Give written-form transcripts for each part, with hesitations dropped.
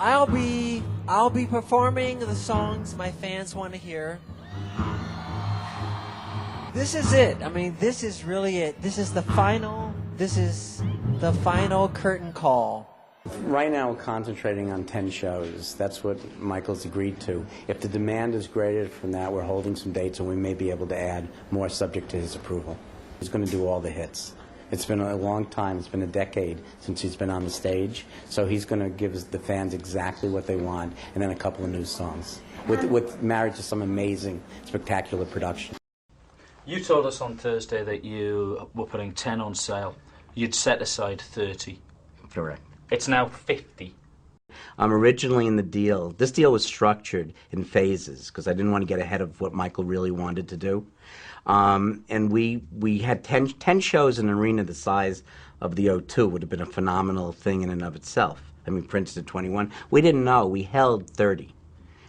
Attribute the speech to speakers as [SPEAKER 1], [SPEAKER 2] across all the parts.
[SPEAKER 1] I'll be performing the songs my fans want to hear. This is it. I mean, this is really it. This is the final curtain call.
[SPEAKER 2] Right now, we're concentrating on 10 shows. That's what Michael's agreed to. If the demand is greater from that, we're holding some dates, and we may be able to add more subject to his approval. He's going to do all the hits. It's been a long time. It's been a decade since he's been on the stage. So he's going to give the fans exactly what they want, and then a couple of new songs, with married to some amazing, spectacular production.
[SPEAKER 3] You told us on Thursday that you were putting 10 on sale. You'd set aside 30.
[SPEAKER 2] Correct.
[SPEAKER 3] It's now 50.
[SPEAKER 2] Originally in the deal, this deal was structured in phases because I didn't want to get ahead of what Michael really wanted to do. And we had 10 shows in an arena the size of the O2 would have been a phenomenal thing in and of itself. I mean, Princeton 21. We didn't know. We held 30.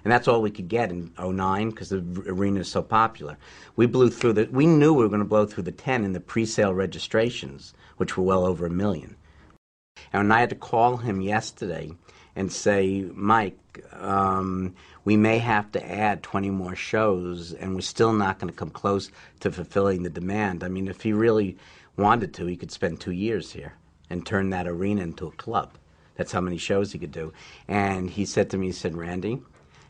[SPEAKER 2] And that's all we could get in '09 because the arena is so popular. We blew through we knew we were going to blow through the 10 in the pre-sale registrations, which were well over 1 million. And I had to call him yesterday and say, Mike, we may have to add 20 more shows, and we're still not going to come close to fulfilling the demand. I mean, if he really wanted to, he could spend 2 years here and turn that arena into a club. That's how many shows he could do. And he said to me, he said, Randy,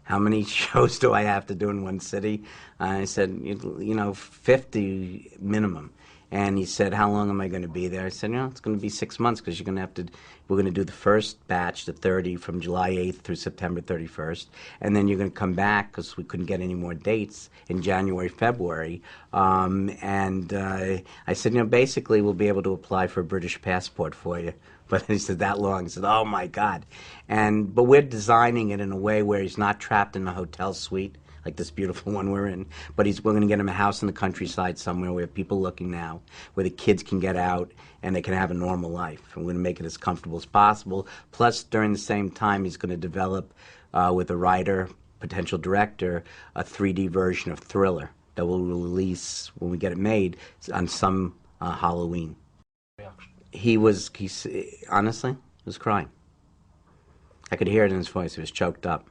[SPEAKER 2] how many shows do I have to do in one city? I said, 50 minimum. And he said, how long am I going to be there? I said, it's going to be 6 months because we're going to do the first batch, the 30, from July 8th through September 31st. And then you're going to come back because we couldn't get any more dates in January, February. I said, basically we'll be able to apply for a British passport for you. But he said, that long? He said, oh, my God. But we're designing it in a way where he's not trapped in a hotel suite like this beautiful one we're in, but we're going to get him a house in the countryside somewhere where people looking now, where the kids can get out and they can have a normal life. And we're going to make it as comfortable as possible. Plus, during the same time, he's going to develop, with a writer, potential director, a 3D version of Thriller that we'll release when we get it made on some Halloween. He honestly was crying. I could hear it in his voice. He was choked up.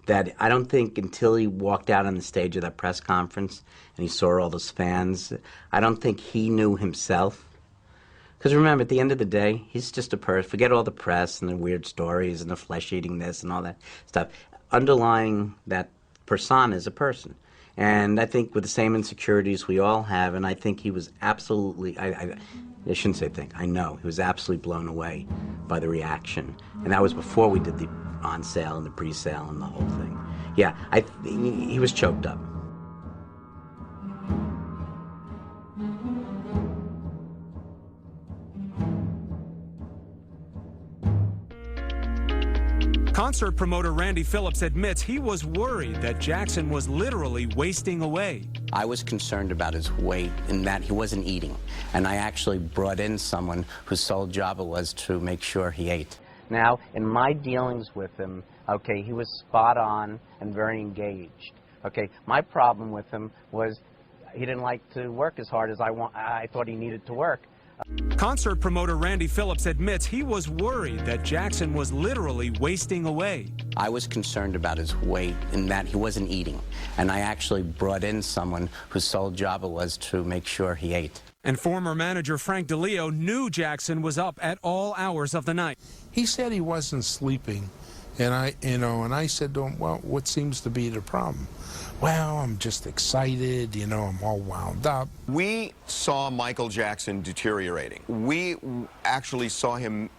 [SPEAKER 2] That I don't think until he walked out on the stage of that press conference and he saw all those fans, I don't think he knew himself. Because remember, at the end of the day, he's just a person. Forget all the press and the weird stories and the flesh-eating this and all that stuff. Underlying that persona is a person. And I think with the same insecurities we all have, and I think he was absolutely, I shouldn't say think, I know, he was absolutely blown away by the reaction. And that was before we did the on sale and the pre-sale and the whole thing. Yeah, he was choked up.
[SPEAKER 4] Concert promoter Randy Phillips admits he was worried that Jackson was literally wasting away.
[SPEAKER 2] I was concerned about his weight and that he wasn't eating. And I actually brought in someone whose sole job it was to make sure he ate. Now, in my dealings with him, okay, he was spot on and very engaged. Okay, my problem with him was he didn't like to work as hard as I thought he needed to work.
[SPEAKER 4] Concert promoter Randy Phillips admits he was worried that Jackson was literally wasting away.
[SPEAKER 2] I was concerned about his weight and that he wasn't eating. And I actually brought in someone whose sole job it was to make sure he ate.
[SPEAKER 4] And former manager Frank DeLeo knew Jackson was up at all hours of the night.
[SPEAKER 5] He said he wasn't sleeping. And I said to him, well, what seems to be the problem? Well, I'm just excited, I'm all wound up.
[SPEAKER 6] We saw Michael Jackson deteriorating. We actually saw him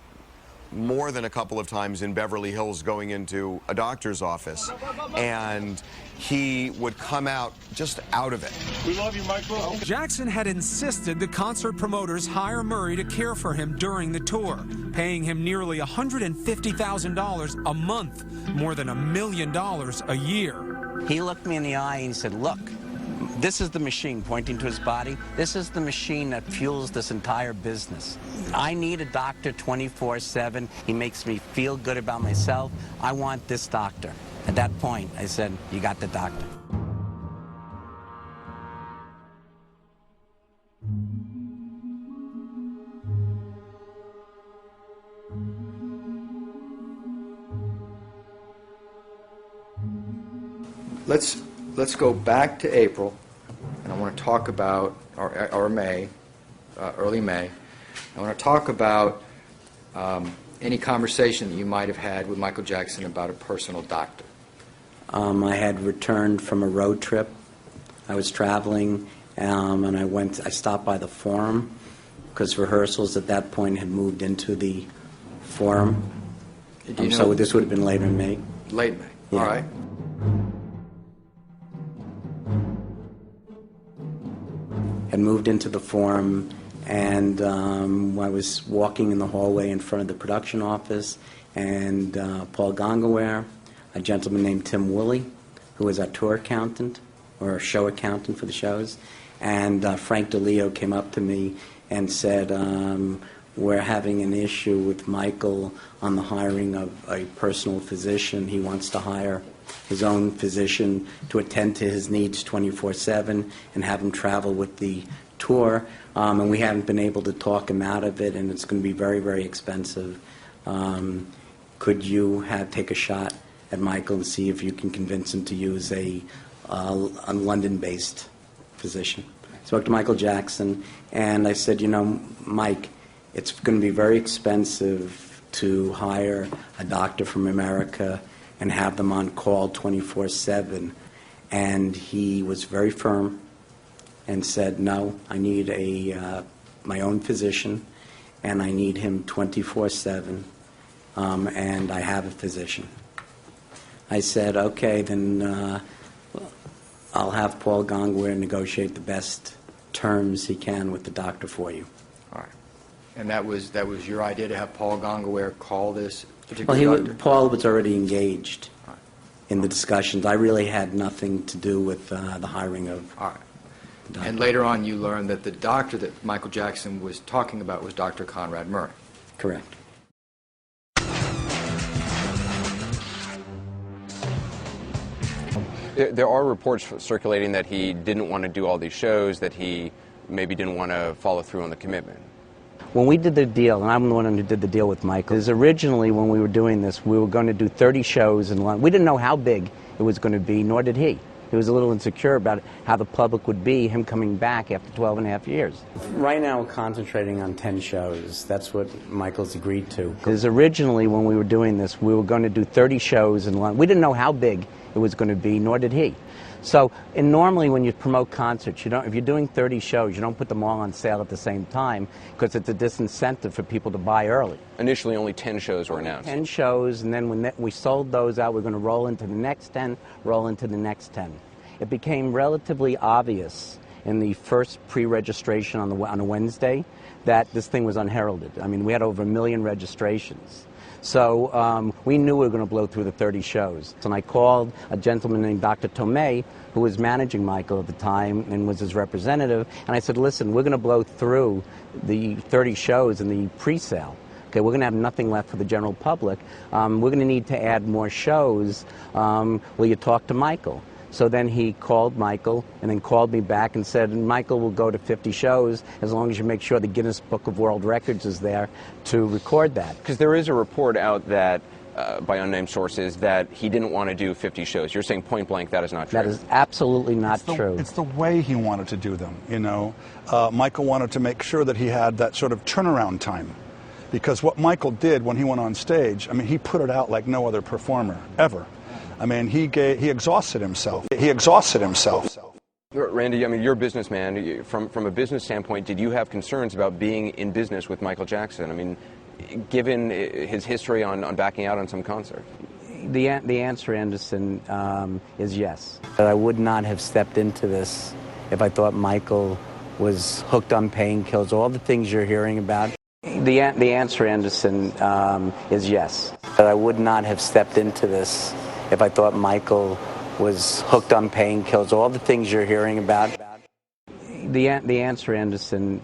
[SPEAKER 6] more than a couple of times in Beverly Hills going into a doctor's office, and he would come out just out of it.
[SPEAKER 7] We love you, Michael.
[SPEAKER 4] Jackson had insisted the concert promoters hire Murray to care for him during the tour, paying him nearly $150,000 a month, more than $1 million a year.
[SPEAKER 2] He looked me in the eye and he said, look, this is the machine, pointing to his body. This is the machine that fuels this entire business. I need a doctor 24/7. He makes me feel good about myself. I want this doctor. At that point, I said, you got the doctor.
[SPEAKER 7] let's go back to April, and I want to talk about, or May, early May. I want to talk about any conversation that you might have had with Michael Jackson about a personal doctor.
[SPEAKER 2] I had returned from a road trip. I was traveling, and I stopped by the Forum because rehearsals at that point had moved into the Forum. So this would have been later in May.
[SPEAKER 7] Late May.
[SPEAKER 2] Yeah.
[SPEAKER 7] All right.
[SPEAKER 2] Had moved into the Forum, and I was walking in the hallway in front of the production office, and Paul Gongaware, a gentleman named Tim Woolley, who was our tour accountant, or a show accountant for the shows, and Frank DeLeo came up to me and said, we're having an issue with Michael on the hiring of a personal physician. He wants to hire his own physician to attend to his needs 24/7 and have him travel with the tour. And we haven't been able to talk him out of it, and it's going to be very, very expensive. Could you take a shot at Michael and see if you can convince him to use a London-based physician? I spoke to Michael Jackson, and I said, Mike, it's going to be very expensive to hire a doctor from America and have them on call 24/7. And he was very firm and said, no, I need my own physician, and I need him 24/7, and I have a physician. I said, okay, then I'll have Paul Gongaware negotiate the best terms he can with the doctor for you.
[SPEAKER 7] All right. And that was your idea, to have Paul Gongaware call this particular doctor?
[SPEAKER 2] Paul was already engaged in the discussions. I really had nothing to do with the hiring of.
[SPEAKER 7] All right. And later on, you learned that the doctor that Michael Jackson was talking about was Dr. Conrad Murray.
[SPEAKER 2] Correct.
[SPEAKER 8] There are reports circulating that he didn't want to do all these shows, that he maybe didn't want to follow through on the commitment.
[SPEAKER 2] When we did the deal, and I'm the one who did the deal with Michael, is originally when we were doing this, we were going to do 30 shows in London. We didn't know how big it was going to be, nor did he. He was a little insecure about how the public would be, him coming back after 12 and a half years. Right now we're concentrating on 10 shows. That's what Michael's agreed to. Because originally when we were doing this, we were going to do 30 shows in London. We didn't know how big it was going to be, nor did he. So, and normally when you promote concerts, if you're doing 30 shows, you don't put them all on sale at the same time, because it's a disincentive for people to buy early.
[SPEAKER 8] Initially, only 10 shows were announced.
[SPEAKER 2] 10 shows, and then when we sold those out, we're going to roll into the next 10, roll into the next 10. It became relatively obvious in the first pre-registration on a Wednesday that this thing was unheralded. I mean, we had over 1 million registrations. So we knew we were going to blow through the 30 shows. And I called a gentleman named Dr. Tomei, who was managing Michael at the time and was his representative, and I said, listen, we're going to blow through the 30 shows in the pre-sale. Okay, we're going to have nothing left for the general public. We're going to need to add more shows. Will you talk to Michael? So then he called Michael and then called me back and said, Michael will go to 50 shows as long as you make sure the Guinness Book of World Records is there to record that.
[SPEAKER 8] Because there is a report out that, by unnamed sources, that he didn't want to do 50 shows. You're saying point blank that is not true.
[SPEAKER 2] That is absolutely not true.
[SPEAKER 9] It's the way he wanted to do them, Michael wanted to make sure that he had that sort of turnaround time. Because what Michael did when he went on stage, I mean, he put it out like no other performer, ever. I mean, he exhausted himself.
[SPEAKER 8] Randy, I mean, you're a businessman. From a business standpoint, did you have concerns about being in business with Michael Jackson? I mean, given his history on backing out on some concerts.
[SPEAKER 2] The answer, Anderson, is yes. But I would not have stepped into this if I thought Michael was hooked on painkillers, all the things you're hearing about. The answer, Anderson, is yes. But I would not have stepped into this if I thought Michael was hooked on painkillers, all the things you're hearing about. The answer, Anderson,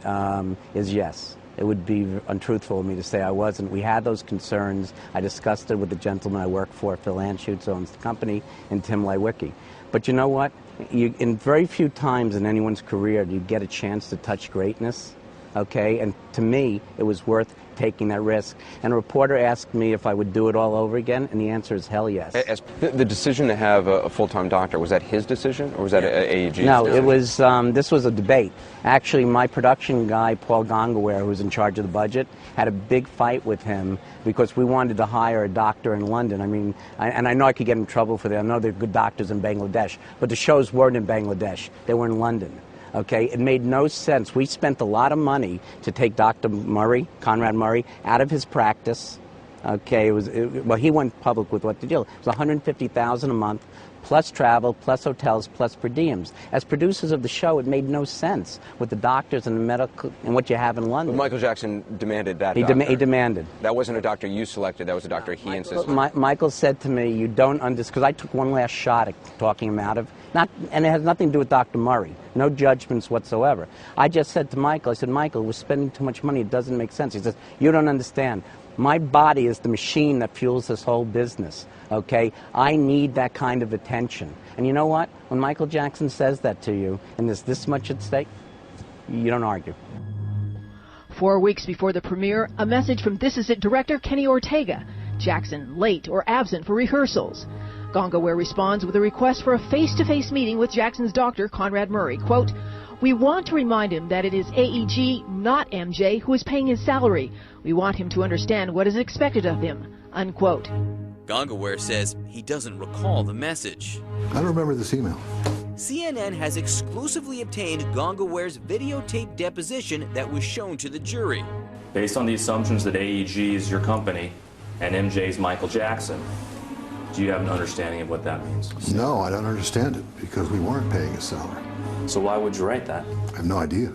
[SPEAKER 2] is yes. It would be untruthful of me to say I wasn't. We had those concerns. I discussed it with the gentleman I work for, Phil Anschutz, owns the company, and Tim Lewicki. But you know what? In very few times in anyone's career do you get a chance to touch greatness. Okay, and to me, it was worth taking that risk. And a reporter asked me if I would do it all over again, and the answer is hell yes.
[SPEAKER 8] The decision to have a full-time doctor, was that his decision, or was that AEG's
[SPEAKER 2] No,
[SPEAKER 8] decision?
[SPEAKER 2] it was, this was a debate. Actually, my production guy, Paul Gongaware, who was in charge of the budget, had a big fight with him because we wanted to hire a doctor in London. I mean, and I know I could get in trouble for that. I know there are good doctors in Bangladesh, but the shows weren't in Bangladesh. They were in London. Okay, it made no sense. We spent a lot of money to take Dr. Murray, Conrad Murray, out of his practice. Okay, well, he went public with what the deal. It was $150,000 a month, plus travel, plus hotels, plus per diems. As producers of the show, it made no sense with the doctors and the medical and what you have in London.
[SPEAKER 8] But Michael Jackson demanded that.
[SPEAKER 2] He demanded.
[SPEAKER 8] That wasn't a doctor you selected. That was a doctor he insisted.
[SPEAKER 2] Michael said to me, "You don't understand," because I took one last shot at talking him out of. And it has nothing to do with Dr. Murray. No judgments whatsoever. I just said to Michael, I said, "Michael, we're spending too much money. It doesn't make sense." He says, "You don't understand. My body is the machine that fuels this whole business, okay? I need that kind of attention." And you know what? When Michael Jackson says that to you, and there's this much at stake, you don't argue.
[SPEAKER 10] 4 weeks before the premiere, a message from This Is It director Kenny Ortega. Jackson late or absent for rehearsals. Gongaware responds with a request for a face-to-face meeting with Jackson's doctor, Conrad Murray. Quote, "We want to remind him that it is AEG, not MJ, who is paying his salary. We want him to understand what is expected of him." Unquote.
[SPEAKER 11] Gongaware says he doesn't recall the message.
[SPEAKER 12] I don't remember this email.
[SPEAKER 11] CNN has exclusively obtained Gongaware's videotape deposition that was shown to the jury.
[SPEAKER 13] Based on the assumptions that AEG is your company and MJ is Michael Jackson, do you have an understanding of what that means?
[SPEAKER 12] No, I don't understand it because we weren't paying his salary.
[SPEAKER 13] So why would you write that?
[SPEAKER 12] I have no idea.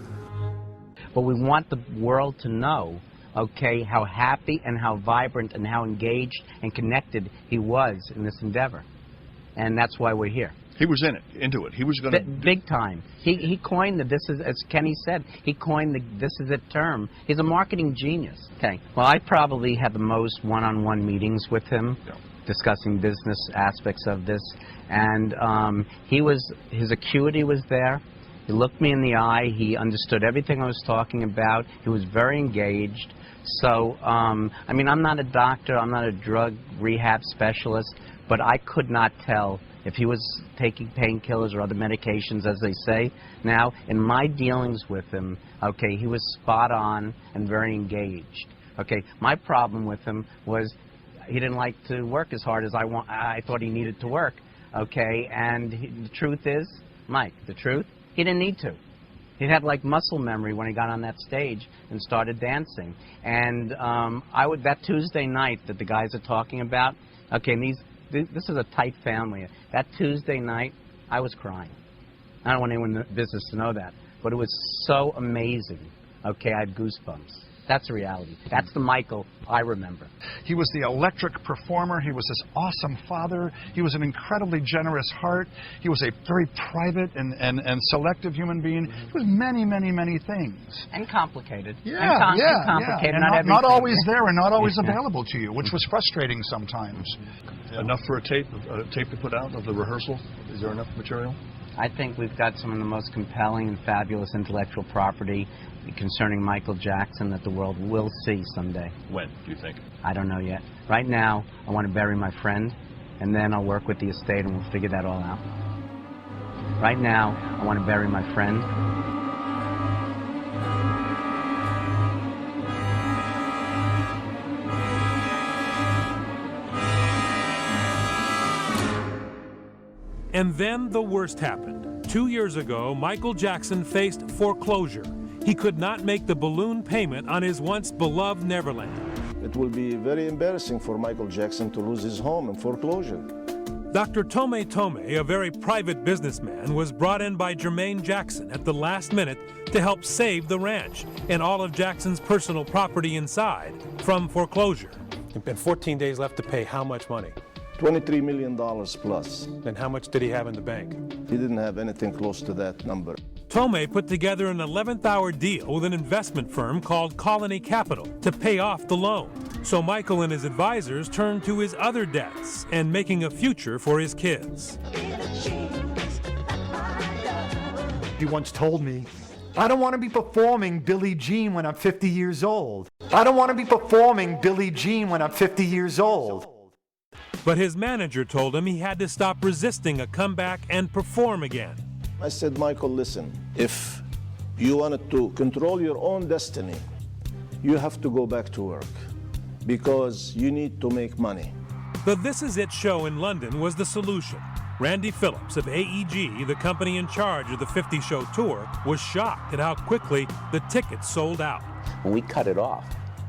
[SPEAKER 2] But we want the world to know, okay, how happy and how vibrant and how engaged and connected he was in this endeavor. And that's why we're here.
[SPEAKER 9] He was into it. He was going to...
[SPEAKER 2] Big time. He coined the "this is," as Kenny said, he coined the "this is it" term. He's a marketing genius. Okay. Well, I probably had the most one-on-one meetings with him, discussing business aspects of this. And his acuity was there. He looked me in the eye. He understood everything I was talking about. He was very engaged. So, I mean, I'm not a doctor. I'm not a drug rehab specialist. But I could not tell if he was taking painkillers or other medications, as they say. Now, in my dealings with him, okay, he was spot on and very engaged. Okay, my problem with him was he didn't like to work as hard as I thought he needed to work. Okay, and the truth is, Mike, the truth, he didn't need to. He had like muscle memory when he got on that stage and started dancing. And that Tuesday night that the guys are talking about, okay, and this is a tight family. That Tuesday night, I was crying. I don't want anyone in the business to know that, but it was so amazing. Okay, I had goosebumps. That's the reality. That's the Michael I remember.
[SPEAKER 9] He was the electric performer. He was this awesome father. He was an incredibly generous heart. He was a very private and selective human being. He was many, many, many things.
[SPEAKER 2] And complicated.
[SPEAKER 9] Yeah,
[SPEAKER 2] and complicated.
[SPEAKER 9] And not always there and not always available to you, which was frustrating sometimes.
[SPEAKER 14] Enough for a tape to put out of the rehearsal? Is there enough material?
[SPEAKER 2] I think we've got some of the most compelling and fabulous intellectual property concerning Michael Jackson that the world will see someday.
[SPEAKER 14] When, do you think?
[SPEAKER 2] I don't know yet. Right now, I want to bury my friend, and then I'll work with the estate and we'll figure that all out. Right now, I want to bury my friend.
[SPEAKER 15] And then the worst happened. 2 years ago, Michael Jackson faced foreclosure. He could not make the balloon payment on his once beloved Neverland.
[SPEAKER 16] It will be very embarrassing for Michael Jackson to lose his home in foreclosure.
[SPEAKER 15] Dr. Tomei Tomei, a very private businessman, was brought in by Jermaine Jackson at the last minute to help save the ranch and all of Jackson's personal property inside from foreclosure.
[SPEAKER 17] And 14 days left to pay how much money?
[SPEAKER 16] $23 million plus.
[SPEAKER 17] And how much did he have in the bank?
[SPEAKER 16] He didn't have anything close to that number.
[SPEAKER 15] Tomei put together an 11th-hour deal with an investment firm called Colony Capital to pay off the loan. So Michael and his advisors turned to his other debts and making a future for his kids.
[SPEAKER 18] He once told me I don't want to be performing Billie Jean when I'm 50 years old. I don't want to be performing Billie Jean when I'm 50 years old.
[SPEAKER 15] But his manager told him he had to stop resisting a comeback and perform again.
[SPEAKER 16] I said, Michael, listen, if you wanted to control your own destiny, you have to go back to work because you need to make money.
[SPEAKER 15] The This Is It show in London was the solution. Randy Phillips of AEG, the company in charge of the 50 show tour, was shocked at how quickly the tickets sold out.
[SPEAKER 2] When we cut it off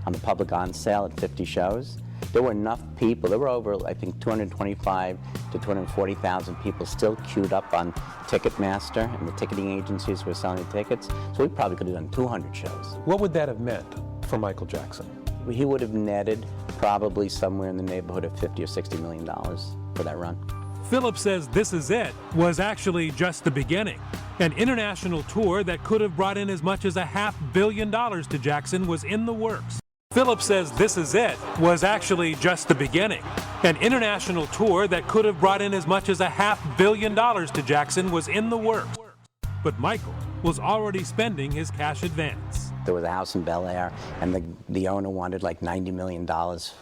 [SPEAKER 2] on the public on sale at 50 shows, there were enough people. There were over, I think, 225 to 240,000 people still queued up on Ticketmaster and the ticketing agencies were selling tickets. So we probably could have done 200 shows.
[SPEAKER 17] What would that have meant for Michael Jackson?
[SPEAKER 2] He would have netted probably somewhere in the neighborhood of $50 or $60 million for that run.
[SPEAKER 15] Phillips says This Is It was actually just the beginning. An international tour that could have brought in as much as $500 million to Jackson was in the works. Phillips says This Is It was actually just the beginning. An international tour that could have brought in as much as $500 million to Jackson was in the works. But Michael was already spending his cash advance.
[SPEAKER 2] There was a house in Bel Air, and the owner wanted like $90 million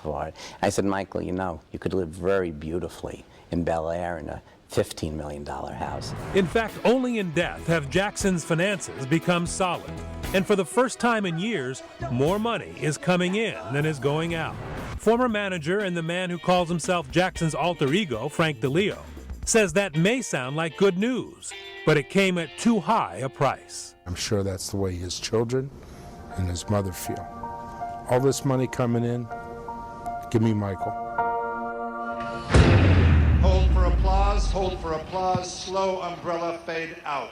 [SPEAKER 2] for it. I said, Michael, you know, you could live very beautifully in Bel Air in a $15 million house.
[SPEAKER 15] In fact, only in death have Jackson's finances become solid. And for the first time in years, more money is coming in than is going out. Former manager and the man who calls himself Jackson's alter ego, Frank DeLeo, says that may sound like good news, but it came at too high a price.
[SPEAKER 5] I'm sure that's the way his children and his mother feel. All this money coming in, give me Michael.
[SPEAKER 19] Hold for applause, slow umbrella fade out.